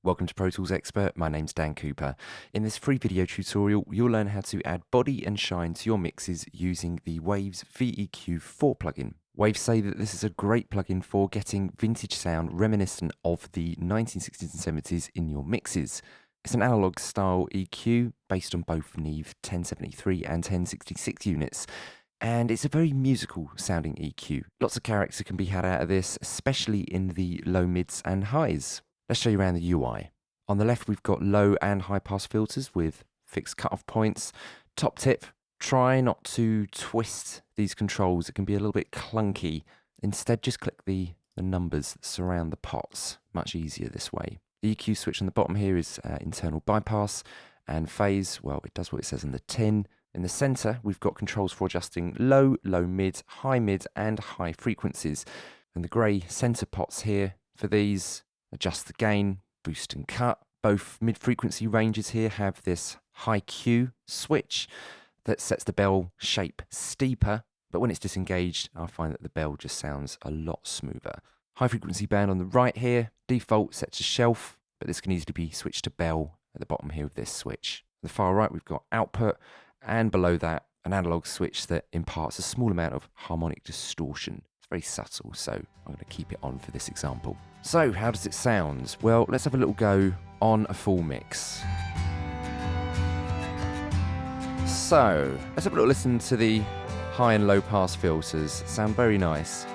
Welcome to Pro Tools Expert, my name's Dan Cooper. In this free video tutorial, you'll learn how to add body and shine to your mixes using the Waves V-EQ4 plugin. Waves say that this is a great plugin for getting vintage sound reminiscent of the 1960s and 70s in your mixes. It's an analog style EQ based on both neve 1073 and 1066 units. And it's a very musical sounding EQ. Lots of character can be had out of this, especially in the low mids and highs. Let's show you around the UI. On the left, we've got low and high pass filters with fixed cutoff points. Top tip, try not to twist these controls. It can be a little bit clunky. Instead, just click the numbers that surround the pots. Much easier this way. The EQ switch on the bottom here is internal bypass, and phase, well, it does what it says on the tin. In the center, we've got controls for adjusting low, low mid, and high frequencies. And the gray center pots here, for these, adjust the gain, boost and cut. Both mid-frequency ranges here have this high Q switch that sets the bell shape steeper, but when it's disengaged, I find that the bell just sounds a lot smoother. High frequency band on the right here, default set to shelf, but this can easily be switched to bell at the bottom here with this switch. On the far right, we've got output, and below that, an analog switch that imparts a small amount of harmonic distortion. It's very subtle, so I'm going to keep it on for this example. So, how does it sound? Well, let's have a little go on a full mix. So, let's have a little listen to the high and low pass filters. Sound very nice.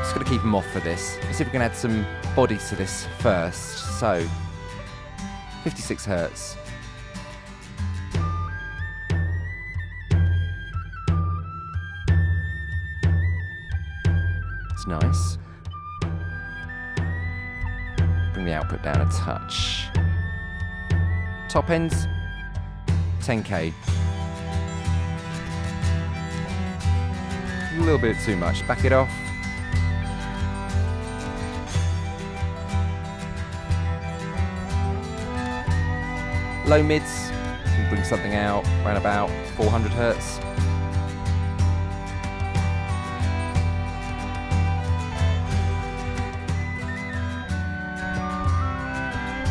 Just going to keep them off for this. Let's see if we can add some body to this first. So, 56 Hertz. It's nice. Bring the output down a touch. Top end, 10K. A little bit too much. Back it off. Low mids, we bring something out around about 400 Hertz.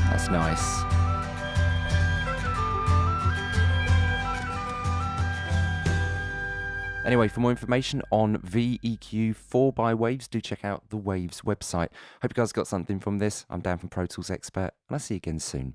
That's nice. Anyway, for more information on V-EQ4 by Waves, do check out the Waves website. Hope you guys got something from this. I'm Dan from Pro Tools Expert, and I'll see you again soon.